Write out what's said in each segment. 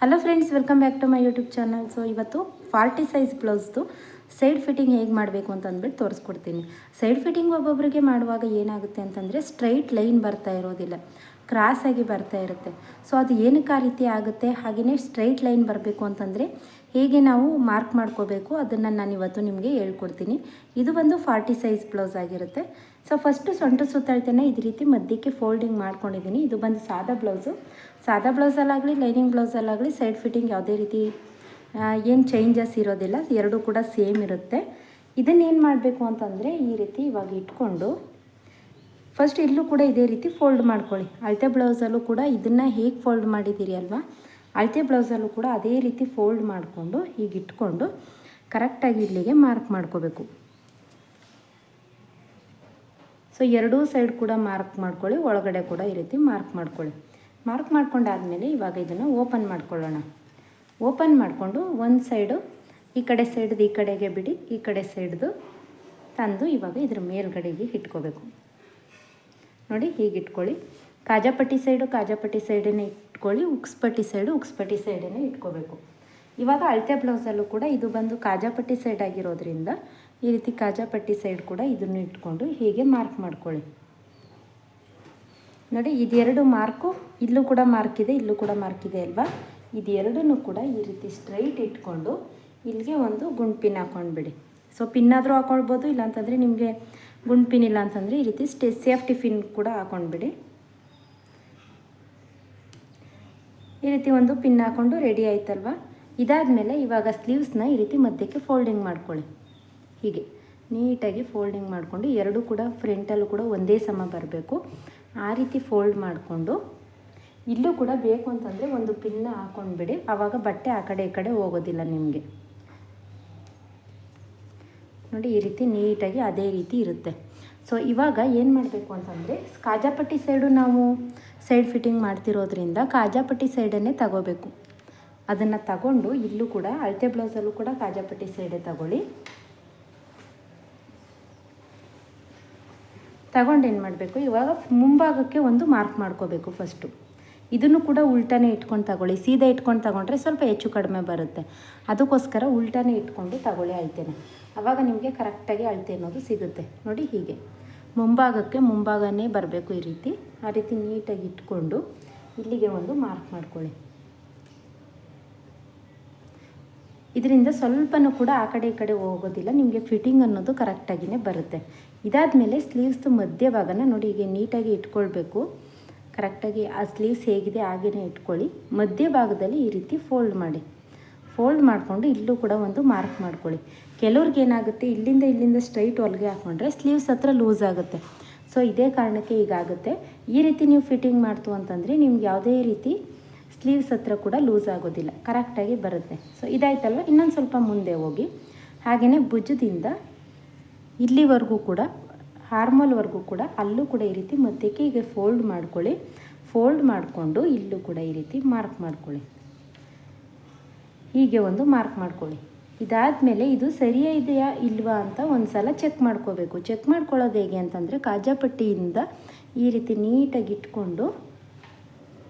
Hello friends, welcome back to my YouTube channel. So ಇವತ್ತು 40 size ಬ್ಲೌಸ್ದು side fitting ಹೇಗೆ ಮಾಡಬೇಕು ಅಂತ ಅಂದ್ಬಿಟ್ಟು ತೋರಿಸ್ಕೊಡ್ತೀನಿ. ಸೈಡ್ ಫಿಟ್ಟಿಂಗ್ ಒಬ್ಬೊಬ್ಬರಿಗೆ ಮಾಡುವಾಗ ಏನಾಗುತ್ತೆ ಅಂತಂದರೆ ಸ್ಟ್ರೈಟ್ ಲೈನ್ ಬರ್ತಾ ಇರೋದಿಲ್ಲ, ಕ್ರಾಸಾಗಿ ಬರ್ತಾ ಇರುತ್ತೆ. ಸೊ ಅದು ಏನಕ್ಕೆ ಆ ರೀತಿ ಆಗುತ್ತೆ, ಹಾಗೆಯೇ ಸ್ಟ್ರೈಟ್ ಲೈನ್ ಬರಬೇಕು ಅಂತಂದರೆ ಹೇಗೆ ನಾವು ಮಾರ್ಕ್ ಮಾಡ್ಕೋಬೇಕು ಅದನ್ನು ನಾನು ಇವತ್ತು ನಿಮಗೆ ಹೇಳ್ಕೊಡ್ತೀನಿ. ಇದು ಒಂದು 40 ಸೈಜ್ ಬ್ಲೌಸ್ ಆಗಿರುತ್ತೆ. ಸೊ ಫಸ್ಟು ಸೊಂಟ ಸುತ್ತಳತೆನ ಇದೇ ರೀತಿ ಮಧ್ಯಕ್ಕೆ ಫೋಲ್ಡಿಂಗ್ ಮಾಡ್ಕೊಂಡಿದ್ದೀನಿ. ಇದು ಬಂದು ಸಾದಾ ಬ್ಲೌಸು. ಸಾದಾ ಬ್ಲೌಸಲ್ಲಾಗಲಿ ಲೈನಿಂಗ್ ಬ್ಲೌಸಲ್ಲಾಗಲಿ ಸೈಡ್ ಫಿಟ್ಟಿಂಗ್ ಯಾವುದೇ ರೀತಿ ಏನು ಚೇಂಜಸ್ ಇರೋದಿಲ್ಲ, ಎರಡೂ ಕೂಡ ಸೇಮ್ ಇರುತ್ತೆ. ಇದನ್ನೇನು ಮಾಡಬೇಕು ಅಂತಂದರೆ ಈ ರೀತಿ ಇವಾಗ ಇಟ್ಕೊಂಡು ಫಸ್ಟ್ ಇಲ್ಲೂ ಕೂಡ ಇದೇ ರೀತಿ ಫೋಲ್ಡ್ ಮಾಡ್ಕೊಳ್ಳಿ. ಅಳತೆ ಬ್ಲೌಸಲ್ಲೂ ಕೂಡ ಇದನ್ನು ಹೇಗೆ ಫೋಲ್ಡ್ ಮಾಡಿದ್ದೀರಿ ಅಲ್ವಾ, ಅಳತೆ ಬ್ಲೌಸಲ್ಲೂ ಕೂಡ ಅದೇ ರೀತಿ ಫೋಲ್ಡ್ ಮಾಡಿಕೊಂಡು ಹೀಗೆ ಇಟ್ಕೊಂಡು ಕರೆಕ್ಟಾಗಿ ಇಲ್ಲಿಗೆ ಮಾರ್ಕ್ ಮಾಡ್ಕೋಬೇಕು. ಸೊ ಎರಡೂ ಸೈಡ್ ಕೂಡ ಮಾರ್ಕ್ ಮಾಡ್ಕೊಳ್ಳಿ, ಒಳಗಡೆ ಕೂಡ ಈ ರೀತಿ ಮಾರ್ಕ್ ಮಾಡ್ಕೊಳ್ಳಿ. ಮಾರ್ಕ್ ಮಾಡ್ಕೊಂಡಾದಮೇಲೆ ಇವಾಗ ಇದನ್ನು ಓಪನ್ ಮಾಡ್ಕೊಳ್ಳೋಣ. ಓಪನ್ ಮಾಡಿಕೊಂಡು ಒಂದು ಸೈಡು ಈ ಕಡೆ ಸೈಡ್ದು ಈ ಕಡೆಗೆ ಬಿಡಿ, ಈ ಕಡೆ ಸೈಡ್ದು ತಂದು ಇವಾಗ ಇದ್ರ ಮೇಲ್ಗಡೆಗೆ ಇಟ್ಕೋಬೇಕು. ನೋಡಿ ಹೀಗೆ ಇಟ್ಕೊಳ್ಳಿ. ಕಾಜಾಪಟ್ಟಿ ಸೈಡನ್ನೇ ಇಟ್ಕೊಳ್ಳಿ, ಉಕ್ಸ್ಪಟ್ಟಿ ಸೈಡನ್ನೇ ಇಟ್ಕೋಬೇಕು. ಇವಾಗ ಅಳತೆ ಬ್ಲೌಸಲ್ಲೂ ಕೂಡ ಇದು ಬಂದು ಕಾಜಾಪಟ್ಟಿ ಸೈಡ್ ಆಗಿರೋದ್ರಿಂದ ಈ ರೀತಿ ಕಾಜಾಪಟ್ಟಿ ಸೈಡ್ ಕೂಡ ಇದನ್ನು ಇಟ್ಕೊಂಡು ಹೀಗೆ ಮಾರ್ಕ್ ಮಾಡ್ಕೊಳ್ಳಿ. ನೋಡಿ ಇದೆರಡು ಮಾರ್ಕು, ಇಲ್ಲೂ ಕೂಡ ಮಾರ್ಕ್ ಇದೆ, ಇಲ್ಲೂ ಕೂಡ ಮಾರ್ಕ್ ಇದೆ ಅಲ್ವಾ. ಇದೆರಡನ್ನೂ ಕೂಡ ಈ ರೀತಿ ಸ್ಟ್ರೈಟ್ ಇಟ್ಕೊಂಡು ಇಲ್ಲಿಗೆ ಒಂದು ಗುಂಡು ಪಿನ್ ಹಾಕ್ಕೊಂಡ್ಬಿಡಿ. ಸೊ ಪಿನ್ನಾದರೂ ಹಾಕ್ಕೊಳ್ಬೋದು, ಇಲ್ಲಾಂತಂದರೆ ನಿಮಗೆ ಗುಂಡು ಪಿನ್ ಇಲ್ಲ ಅಂತಂದರೆ ಈ ರೀತಿ ಸೇಫ್ಟಿ ಪಿನ್ ಕೂಡ ಹಾಕ್ಕೊಂಡ್ಬಿಡಿ. ಈ ರೀತಿ ಒಂದು ಪಿನ್ ಹಾಕ್ಕೊಂಡು ರೆಡಿ ಆಯ್ತಲ್ವ. ಇದಾದಮೇಲೆ ಇವಾಗ ಸ್ಲೀವ್ಸ್ನ ಈ ರೀತಿ ಮಧ್ಯಕ್ಕೆ ಫೋಲ್ಡಿಂಗ್ ಮಾಡ್ಕೊಳ್ಳಿ. ಹೀಗೆ ನೀಟಾಗಿ ಫೋಲ್ಡಿಂಗ್ ಮಾಡಿಕೊಂಡು ಎರಡೂ ಕೂಡ ಫ್ರಂಟಲ್ಲೂ ಕೂಡ ಒಂದೇ ಸಮ ಬರಬೇಕು. ಆ ರೀತಿ ಫೋಲ್ಡ್ ಮಾಡಿಕೊಂಡು ಇಲ್ಲೂ ಕೂಡ ಬೇಕು ಅಂತಂದರೆ ಒಂದು ಪಿನ್ನ ಹಾಕ್ಕೊಂಡ್ಬಿಡಿ, ಆವಾಗ ಬಟ್ಟೆ ಆ ಕಡೆ ಈ ಕಡೆ ಹೋಗೋದಿಲ್ಲ ನಿಮಗೆ. ನೋಡಿ ಈ ರೀತಿ ನೀಟಾಗಿ ಅದೇ ರೀತಿ ಇರುತ್ತೆ. ಸೊ ಇವಾಗ ಏನು ಮಾಡಬೇಕು ಅಂತಂದರೆ ಕಾಜಾಪಟ್ಟಿ ಸೈಡು ನಾವು ಸೈಡ್ ಫಿಟ್ಟಿಂಗ್ ಮಾಡ್ತಿರೋದ್ರಿಂದ ಕಾಜಾಪಟ್ಟಿ ಸೈಡನ್ನೇ ತಗೋಬೇಕು. ಅದನ್ನು ತಗೊಂಡು ಇಲ್ಲೂ ಕೂಡ ಅಳತೆ ಬ್ಲೌಸಲ್ಲೂ ಕೂಡ ಕಾಜಾಪಟ್ಟಿ ಸೈಡೇ ತಗೊಳ್ಳಿ. ತಗೊಂಡು ಏನು ಮಾಡಬೇಕು, ಇವಾಗ ಮುಂಭಾಗಕ್ಕೆ ಒಂದು ಮಾರ್ಕ್ ಮಾಡ್ಕೋಬೇಕು. ಫಸ್ಟು ಇದನ್ನು ಕೂಡ ಉಲ್ಟಾನೇ ಇಟ್ಕೊಂಡು ತಗೊಳ್ಳಿ. ಸೀದಾ ಇಟ್ಕೊಂಡು ತಗೊಂಡ್ರೆ ಸ್ವಲ್ಪ ಹೆಚ್ಚು ಕಡಿಮೆ ಬರುತ್ತೆ, ಅದಕ್ಕೋಸ್ಕರ ಉಲ್ಟಾನೇ ಇಟ್ಕೊಂಡು ತಗೊಳ್ಳಿ ಅಳತೆನ. ಆವಾಗ ನಿಮಗೆ ಕರೆಕ್ಟಾಗಿ ಅಳತೆ ಅನ್ನೋದು ಸಿಗುತ್ತೆ. ನೋಡಿ ಹೀಗೆ ಮುಂಭಾಗನೇ ಬರಬೇಕು. ಈ ರೀತಿ ಆ ರೀತಿ ನೀಟಾಗಿ ಇಟ್ಕೊಂಡು ಇಲ್ಲಿಗೆ ಒಂದು ಮಾರ್ಕ್ ಮಾಡ್ಕೊಳ್ಳಿ. ಇದರಿಂದ ಸ್ವಲ್ಪನೂ ಕೂಡ ಆ ಕಡೆ ಈ ಕಡೆ ಹೋಗೋದಿಲ್ಲ, ನಿಮಗೆ ಫಿಟ್ಟಿಂಗ್ ಅನ್ನೋದು ಕರೆಕ್ಟಾಗಿಯೇ ಬರುತ್ತೆ. ಇದಾದಮೇಲೆ ಸ್ಲೀವ್ಸ್ದು ಮಧ್ಯಭಾಗನ ನೋಡಿ ಹೀಗೆ ನೀಟಾಗಿ ಇಟ್ಕೊಳ್ಬೇಕು. ಕರೆಕ್ಟಾಗಿ ಆ ಸ್ಲೀವ್ಸ್ ಹೇಗಿದೆ ಹಾಗೇ ಇಟ್ಕೊಳ್ಳಿ. ಮಧ್ಯಭಾಗದಲ್ಲಿ ಈ ರೀತಿ ಫೋಲ್ಡ್ ಮಾಡಿ, ಫೋಲ್ಡ್ ಮಾಡಿಕೊಂಡು ಇಲ್ಲೂ ಕೂಡ ಒಂದು ಮಾರ್ಕ್ ಮಾಡ್ಕೊಳ್ಳಿ. ಕೆಲವ್ರಿಗೆ ಏನಾಗುತ್ತೆ, ಇಲ್ಲಿಂದ ಸ್ಟ್ರೈಟ್ ಹೊಲಿಗೆ ಹಾಕ್ಕೊಂಡ್ರೆ ಸ್ಲೀವ್ಸ್ ಹತ್ರ ಲೂಸ್ ಆಗುತ್ತೆ. ಸೊ ಇದೇ ಕಾರಣಕ್ಕೆ ಹೀಗಾಗುತ್ತೆ. ಈ ರೀತಿ ನೀವು ಫಿಟ್ಟಿಂಗ್ ಮಾಡ್ತು ಅಂತಂದರೆ ನಿಮ್ಗೆ ಯಾವುದೇ ರೀತಿ ಸ್ಲೀವ್ಸ್ ಹತ್ರ ಕೂಡ ಲೂಸ್ ಆಗೋದಿಲ್ಲ, ಕರೆಕ್ಟಾಗಿ ಬರುತ್ತೆ. ಸೊ ಇದಾಯ್ತಲ್ವ. ಇನ್ನೊಂದು ಸ್ವಲ್ಪ ಮುಂದೆ ಹೋಗಿ ಹಾಗೆಯೇ ಭುಜದಿಂದ ಇಲ್ಲಿವರೆಗೂ ಕೂಡ ಹಾರ್ಮಲ್ವರೆಗೂ ಕೂಡ ಅಲ್ಲೂ ಕೂಡ ಈ ರೀತಿ ಮಧ್ಯಕ್ಕೆ ಹೀಗೆ ಫೋಲ್ಡ್ ಮಾಡ್ಕೊಳ್ಳಿ. ಫೋಲ್ಡ್ ಮಾಡಿಕೊಂಡು ಇಲ್ಲೂ ಕೂಡ ಈ ರೀತಿ ಮಾರ್ಕ್ ಮಾಡ್ಕೊಳ್ಳಿ. ಹೀಗೆ ಒಂದು ಮಾರ್ಕ್ ಮಾಡ್ಕೊಳ್ಳಿ. ಇದಾದಮೇಲೆ ಇದು ಸರಿಯೇ ಇದೆಯಾ ಇಲ್ವಾ ಅಂತ ಒಂದು ಸಲ ಚೆಕ್ ಮಾಡ್ಕೋಬೇಕು. ಚೆಕ್ ಮಾಡ್ಕೊಳ್ಳೋದು ಹೇಗೆ ಅಂತಂದರೆ ಕಾಜಾಪಟ್ಟಿಯಿಂದ ಈ ರೀತಿ ನೀಟಾಗಿ ಇಟ್ಕೊಂಡು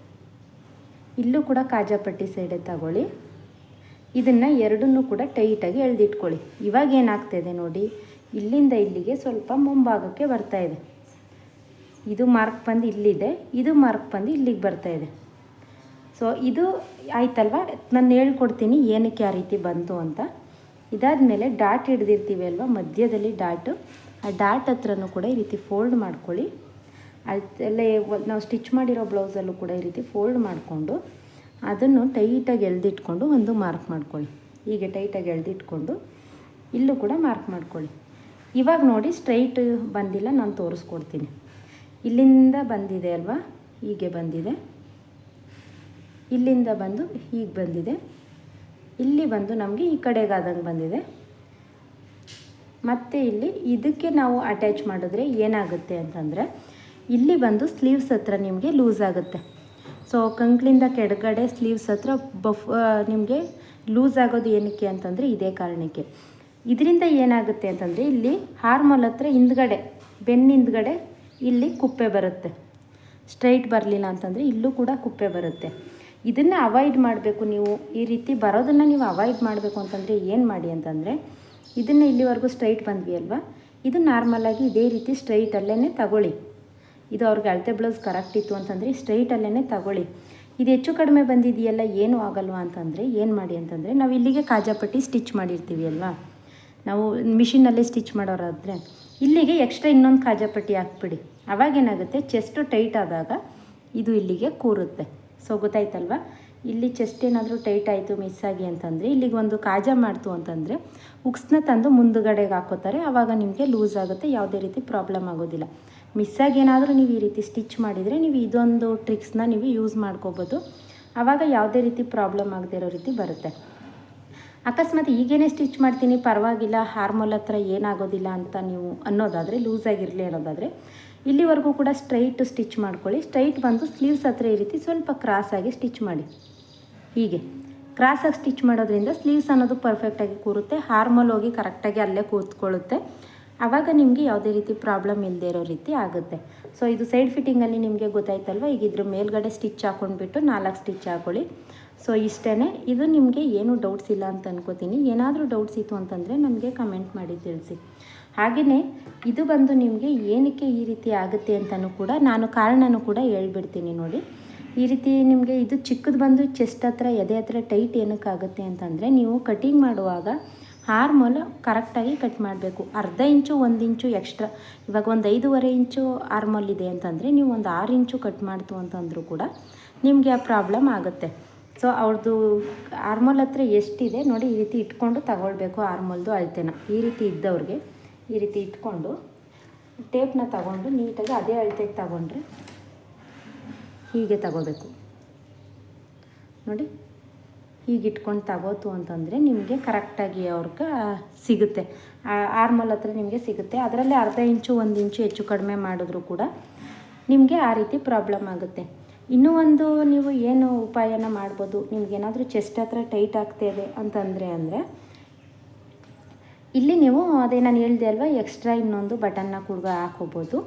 ಇಲ್ಲೂ ಕೂಡ ಕಾಜಾಪಟ್ಟಿ ಸೈಡೇ ತಗೊಳ್ಳಿ. ಇದನ್ನು ಎರಡನ್ನೂ ಕೂಡ ಟೈಟಾಗಿ ಎಳೆದಿಟ್ಕೊಳ್ಳಿ. ಇವಾಗ ಏನಾಗ್ತಾಯಿದೆ ನೋಡಿ, ಇಲ್ಲಿಂದ ಇಲ್ಲಿಗೆ ಸ್ವಲ್ಪ ಮುಂಭಾಗಕ್ಕೆ ಬರ್ತಾಯಿದೆ. ಇದು ಮಾರ್ಕ್ ಬಂದು ಇಲ್ಲಿದೆ, ಇದು ಮಾರ್ಕ್ ಬಂದು ಇಲ್ಲಿಗೆ ಬರ್ತಾಯಿದೆ. ಸೊ ಇದು ಆಯ್ತಲ್ವ. ನಾನು ಹೇಳ್ಕೊಡ್ತೀನಿ ಏನಕ್ಕೆ ಆ ರೀತಿ ಬಂತು ಅಂತ. ಇದಾದಮೇಲೆ ಡಾಟ್ ಹಿಡ್ದಿರ್ತೀವಿ ಅಲ್ವ, ಮಧ್ಯದಲ್ಲಿ ಡಾಟು, ಆ ಡಾಟ್ ಹತ್ರನೂ ಕೂಡ ಈ ರೀತಿ ಫೋಲ್ಡ್ ಮಾಡ್ಕೊಳ್ಳಿ. ಅಲ್ಲೇ ನಾವು ಸ್ಟಿಚ್ ಮಾಡಿರೋ ಬ್ಲೌಸಲ್ಲೂ ಕೂಡ ಈ ರೀತಿ ಫೋಲ್ಡ್ ಮಾಡಿಕೊಂಡು ಅದನ್ನು ಟೈಟಾಗಿ ಎಳೆದಿಟ್ಕೊಂಡು ಒಂದು ಮಾರ್ಕ್ ಮಾಡ್ಕೊಳ್ಳಿ. ಹೀಗೆ ಟೈಟಾಗಿ ಎಳೆದಿಟ್ಕೊಂಡು ಇಲ್ಲೂ ಕೂಡ ಮಾರ್ಕ್ ಮಾಡ್ಕೊಳ್ಳಿ. ಇವಾಗ ನೋಡಿ ಸ್ಟ್ರೈಟ್ ಬಂದಿಲ್ಲ, ನಾನು ತೋರಿಸ್ಕೊಡ್ತೀನಿ. ಇಲ್ಲಿಂದ ಬಂದಿದೆ ಅಲ್ವಾ, ಹೀಗೆ ಬಂದಿದೆ. ಇಲ್ಲಿಂದ ಬಂದು ಹೀಗೆ ಬಂದಿದೆ. ಇಲ್ಲಿ ಬಂದು ನಮಗೆ ಈ ಕಡೆಗಾದಂಗೆ ಬಂದಿದೆ. ಮತ್ತು ಇಲ್ಲಿ ಇದಕ್ಕೆ ನಾವು ಅಟ್ಯಾಚ್ ಮಾಡಿದ್ರೆ ಏನಾಗುತ್ತೆ ಅಂತಂದರೆ ಇಲ್ಲಿ ಬಂದು ಸ್ಲೀವ್ಸ್ ಹತ್ರ ನಿಮಗೆ ಲೂಸ್ ಆಗುತ್ತೆ. ಸೊ ಕಂಕ್ಳಿಂದ ಕೆಳಗಡೆ ಸ್ಲೀವ್ಸ್ ಹತ್ರ ನಿಮಗೆ ಲೂಸ್ ಆಗೋದು ಏನಕ್ಕೆ ಅಂತಂದರೆ ಇದೇ ಕಾರಣಕ್ಕೆ. ಇದರಿಂದ ಏನಾಗುತ್ತೆ ಅಂತಂದರೆ ಇಲ್ಲಿ ಹಾರ್ಮೋಲ್ ಹತ್ರ ಹಿಂದ್ಗಡೆ ಬೆನ್ನಿಂದ್ಗಡೆ ಇಲ್ಲಿ ಕುಪ್ಪೆ ಬರುತ್ತೆ. ಸ್ಟ್ರೈಟ್ ಬರಲಿಲ್ಲ ಅಂತಂದರೆ ಇಲ್ಲೂ ಕೂಡ ಕುಪ್ಪೆ ಬರುತ್ತೆ. ಇದನ್ನು ಅವಾಯ್ಡ್ ಮಾಡಬೇಕು. ನೀವು ಈ ರೀತಿ ಬರೋದನ್ನು ನೀವು ಅವಾಯ್ಡ್ ಮಾಡಬೇಕು ಅಂತಂದರೆ ಏನು ಮಾಡಿ ಅಂತಂದರೆ, ಇದನ್ನು ಇಲ್ಲಿವರೆಗೂ ಸ್ಟ್ರೈಟ್ ಬಂದ್ವಿ ಅಲ್ವಾ, ಇದು ನಾರ್ಮಲಾಗಿ ಇದೇ ರೀತಿ ಸ್ಟ್ರೈಟಲ್ಲೇ ತಗೊಳ್ಳಿ. ಇದು ಅವ್ರಿಗೆ ಅಳತೆ ಬ್ಲೌಸ್ ಕರೆಕ್ಟ್ ಇತ್ತು ಅಂತಂದರೆ ಸ್ಟ್ರೈಟಲ್ಲೇ ತಗೊಳ್ಳಿ. ಇದು ಹೆಚ್ಚು ಕಡಿಮೆ ಬಂದಿದೆಯಲ್ಲ ಏನೂ ಆಗಲ್ವಾ ಅಂತಂದರೆ ಏನು ಮಾಡಿ ಅಂತಂದರೆ, ನಾವು ಇಲ್ಲಿಗೆ ಕಾಜಾಪಟ್ಟಿ ಸ್ಟಿಚ್ ಮಾಡಿರ್ತೀವಿ ಅಲ್ವಾ, ನಾವು ಮಿಷಿನಲ್ಲೇ ಸ್ಟಿಚ್ ಮಾಡೋರಾದರೆ ಇಲ್ಲಿಗೆ ಎಕ್ಸ್ಟ್ರಾ ಇನ್ನೊಂದು ಕಾಜಾಪಟ್ಟಿ ಹಾಕ್ಬಿಡಿ. ಅವಾಗೇನಾಗುತ್ತೆ, ಚೆಸ್ಟು ಟೈಟ್ ಆದಾಗ ಇದು ಇಲ್ಲಿಗೆ ಕೂರುತ್ತೆ. ಸೊ ಗೊತ್ತಾಯ್ತಲ್ವ, ಇಲ್ಲಿ ಚೆಸ್ಟ್ ಏನಾದರೂ ಟೈಟ್ ಆಯಿತು ಮಿಸ್ ಆಗಿ ಅಂತಂದರೆ ಇಲ್ಲಿಗೆ ಒಂದು ಕಾಜಾ ಮಾಡ್ತು ಅಂತಂದರೆ ಉಕ್ಸ್ನ ತಂದು ಮುಂದುಗಡೆಗೆ ಹಾಕೋತಾರೆ. ಆವಾಗ ನಿಮಗೆ ಲೂಸ್ ಆಗುತ್ತೆ, ಯಾವುದೇ ರೀತಿ ಪ್ರಾಬ್ಲಮ್ ಆಗೋದಿಲ್ಲ. ಮಿಸ್ಸಾಗಿ ಏನಾದರೂ ನೀವು ಈ ರೀತಿ ಸ್ಟಿಚ್ ಮಾಡಿದರೆ ನೀವು ಇದೊಂದು ಟ್ರಿಕ್ಸ್ನ ನೀವು ಯೂಸ್ ಮಾಡ್ಕೋಬೋದು. ಆವಾಗ ಯಾವುದೇ ರೀತಿ ಪ್ರಾಬ್ಲಮ್ ಆಗದೇ ಇರೋ ರೀತಿ ಬರುತ್ತೆ. ಅಕಸ್ಮಾತ್ ಈಗೇನೆ ಸ್ಟಿಚ್ ಮಾಡ್ತೀನಿ ಪರವಾಗಿಲ್ಲ, ಹಾರ್ಮೋಲ್ ಹತ್ರ ಏನಾಗೋದಿಲ್ಲ ಅಂತ ನೀವು ಅನ್ನೋದಾದರೆ, ಲೂಸಾಗಿರಲಿ ಅನ್ನೋದಾದರೆ ಇಲ್ಲಿವರೆಗೂ ಕೂಡ ಸ್ಟ್ರೈಟ್ ಸ್ಟಿಚ್ ಮಾಡ್ಕೊಳ್ಳಿ. ಸ್ಟ್ರೈಟ್ ಬಂದು ಸ್ಲೀವ್ಸ್ ಹತ್ರ ಈ ರೀತಿ ಸ್ವಲ್ಪ ಕ್ರಾಸಾಗಿ ಸ್ಟಿಚ್ ಮಾಡಿ. ಹೀಗೆ ಕ್ರಾಸಾಗಿ ಸ್ಟಿಚ್ ಮಾಡೋದ್ರಿಂದ ಸ್ಲೀವ್ಸ್ ಅನ್ನೋದು ಪರ್ಫೆಕ್ಟಾಗಿ ಕೂರುತ್ತೆ, ಹಾರ್ಮೋಲ್ ಹೋಗಿ ಕರೆಕ್ಟಾಗಿ ಅಲ್ಲೇ ಕೂತ್ಕೊಳ್ಳುತ್ತೆ. ಆವಾಗ ನಿಮಗೆ ಯಾವುದೇ ರೀತಿ ಪ್ರಾಬ್ಲಮ್ ಇಲ್ಲದೆ ಇರೋ ರೀತಿ ಆಗುತ್ತೆ. ಸೊ ಇದು ಸೈಡ್ ಫಿಟ್ಟಿಂಗಲ್ಲಿ ನಿಮಗೆ ಗೊತ್ತಾಯ್ತಲ್ವ. ಈಗ ಇದ್ರ ಮೇಲ್ಗಡೆ ಸ್ಟಿಚ್ ಹಾಕ್ಕೊಂಡ್ಬಿಟ್ಟು 4 ಸ್ಟಿಚ್ ಹಾಕೊಳ್ಳಿ. ಸೊ ಇಷ್ಟೇ. ಇದು ನಿಮಗೆ ಏನೂ ಡೌಟ್ಸ್ ಇಲ್ಲ ಅಂತ ಅನ್ಕೋತೀನಿ. ಏನಾದರೂ ಡೌಟ್ಸ್ ಇತ್ತು ಅಂತಂದರೆ ನನಗೆ ಕಮೆಂಟ್ ಮಾಡಿ ತಿಳಿಸಿ. ಹಾಗೆಯೇ ಇದು ಬಂದು ನಿಮಗೆ ಏನಕ್ಕೆ ಈ ರೀತಿ ಆಗುತ್ತೆ ಅಂತಲೂ ಕೂಡ ನಾನು ಕಾರಣನೂ ಕೂಡ ಹೇಳ್ಬಿಡ್ತೀನಿ ನೋಡಿ. ಈ ರೀತಿ ನಿಮಗೆ ಇದು ಚಿಕ್ಕದು ಬಂದು ಚೆಸ್ಟ್ ಹತ್ರ ಎದೆ ಹತ್ರ ಟೈಟ್ ಏನಕ್ಕಾಗುತ್ತೆ ಅಂತಂದರೆ, ನೀವು ಕಟಿಂಗ್ ಮಾಡುವಾಗ ಹಾರ್ಮೋಲ್ ಕರೆಕ್ಟಾಗಿ ಕಟ್ ಮಾಡಬೇಕು. ಅರ್ಧ ಇಂಚು 1 ಇಂಚು ಎಕ್ಸ್ಟ್ರಾ, ಇವಾಗ ಒಂದು 5.5 ಇಂಚು ಹಾರ್ಮೋಲ್ ಇದೆ ಅಂತಂದರೆ ನೀವು ಒಂದು 6 ಇಂಚು ಕಟ್ ಮಾಡ್ತು ಅಂತಂದರೂ ಕೂಡ ನಿಮಗೆ ಆ ಪ್ರಾಬ್ಲಮ್ ಆಗುತ್ತೆ. ಸೊ ಅವ್ರದ್ದು ಹಾರ್ಮೋಲ್ ಹತ್ರ ಎಷ್ಟಿದೆ ನೋಡಿ, ಈ ರೀತಿ ಇಟ್ಕೊಂಡು ತಗೊಳ್ಬೇಕು. ಹಾರ್ಮೋಲ್ದು ಅಳತೆನ ಈ ರೀತಿ ಇದ್ದವ್ರಿಗೆ ಈ ರೀತಿ ಇಟ್ಕೊಂಡು ಟೇಪ್ನ ತಗೊಂಡು ನೀಟಾಗಿ ಅದೇ ಅಳತೆಗೆ ತಗೊಂಡ್ರೆ ಹೀಗೆ ತಗೋಬೇಕು ನೋಡಿ. ಹೀಗೆ ಇಟ್ಕೊಂಡು ತಗೋತು ಅಂತಂದರೆ ನಿಮಗೆ ಕರೆಕ್ಟಾಗಿ ಅವ್ರಿಗೆ ಸಿಗುತ್ತೆ. ಹಾರ್ಮೋಲ್ ಹತ್ರ ನಿಮಗೆ ಸಿಗುತ್ತೆ. ಅದರಲ್ಲೇ ಅರ್ಧ ಇಂಚು 1 ಇಂಚು ಹೆಚ್ಚು ಕಡಿಮೆ ಮಾಡಿದ್ರು ಕೂಡ ನಿಮಗೆ ಆ ರೀತಿ ಪ್ರಾಬ್ಲಮ್ ಆಗುತ್ತೆ. ಇನ್ನೂ ಒಂದು ನೀವು ಏನು ಉಪಾಯನ ಮಾಡ್ಬೋದು, ನಿಮಗೇನಾದರೂ ಚೆಸ್ಟ್ ಹತ್ರ ಟೈಟ್ ಆಗ್ತಾಯಿದೆ ಅಂತಂದರೆ ಇಲ್ಲಿ ನೀವು ಅದೇ ನಾನು ಹೇಳಿದೆ ಅಲ್ವಾ, ಎಕ್ಸ್ಟ್ರಾ ಇನ್ನೊಂದು ಬಟನ್ನ ಕೂಡ ಹಾಕೋಬೋದು.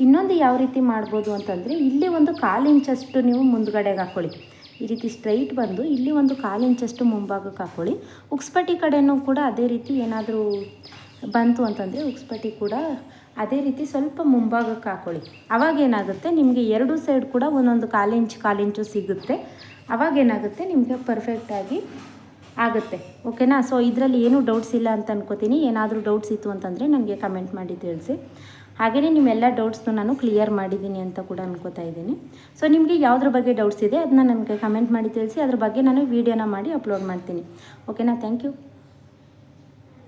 ಇನ್ನೊಂದು ಯಾವ ರೀತಿ ಮಾಡ್ಬೋದು ಅಂತಂದರೆ, ಇಲ್ಲಿ ಒಂದು 1/4 ಇಂಚಷ್ಟು ನೀವು ಮುಂದುಗಡೆಗೆ ಹಾಕ್ಕೊಳ್ಳಿ. ಈ ರೀತಿ ಸ್ಟ್ರೈಟ್ ಬಂದು ಇಲ್ಲಿ ಒಂದು 1/4 ಇಂಚಷ್ಟು ಮುಂಭಾಗಕ್ಕೆ ಹಾಕ್ಕೊಳ್ಳಿ. ಉಕ್ಸ್ಪಟ್ಟಿ ಕಡೆಯೂ ಕೂಡ ಅದೇ ರೀತಿ ಏನಾದರೂ ಬಂತು ಅಂತಂದರೆ ಉಕ್ಸ್ಪಟ್ಟಿ ಕೂಡ ಅದೇ ರೀತಿ ಸ್ವಲ್ಪ ಮುಂಭಾಗಕ್ಕೆ ಹಾಕ್ಕೊಳ್ಳಿ. ಅವಾಗೇನಾಗುತ್ತೆ, ನಿಮಗೆ 2 ಸೈಡ್ ಕೂಡ ಒಂದೊಂದು 1/4 ಇಂಚು ಸಿಗುತ್ತೆ. ಅವಾಗೇನಾಗುತ್ತೆ, ನಿಮಗೆ ಪರ್ಫೆಕ್ಟಾಗಿ ಆಗುತ್ತೆ. ಓಕೆನಾ. ಸೊ ಇದರಲ್ಲಿ ಏನೂ ಡೌಟ್ಸ್ ಇಲ್ಲ ಅಂತ ಅನ್ಕೋತೀನಿ. ಏನಾದರೂ ಡೌಟ್ಸ್ ಇತ್ತು ಅಂತಂದರೆ ನನಗೆ ಕಮೆಂಟ್ ಮಾಡಿ ತಿಳಿಸಿ. ಹಾಗೆಯೇ ನಿಮ್ಮೆಲ್ಲ ಡೌಟ್ಸ್ನು ನಾನು ಕ್ಲಿಯರ್ ಮಾಡಿದ್ದೀನಿ ಅಂತ ಕೂಡ ಅನ್ಕೋತಾ ಇದ್ದೀನಿ. ಸೊ ನಿಮಗೆ ಯಾವುದ್ರ ಬಗ್ಗೆ ಡೌಟ್ಸ್ ಇದೆ ಅದನ್ನ ನನಗೆ ಕಮೆಂಟ್ ಮಾಡಿ ತಿಳಿಸಿ. ಅದ್ರ ಬಗ್ಗೆ ನಾನು ವೀಡಿಯೋನ ಮಾಡಿ ಅಪ್ಲೋಡ್ ಮಾಡ್ತೀನಿ. ಓಕೆನಾ. Thank you.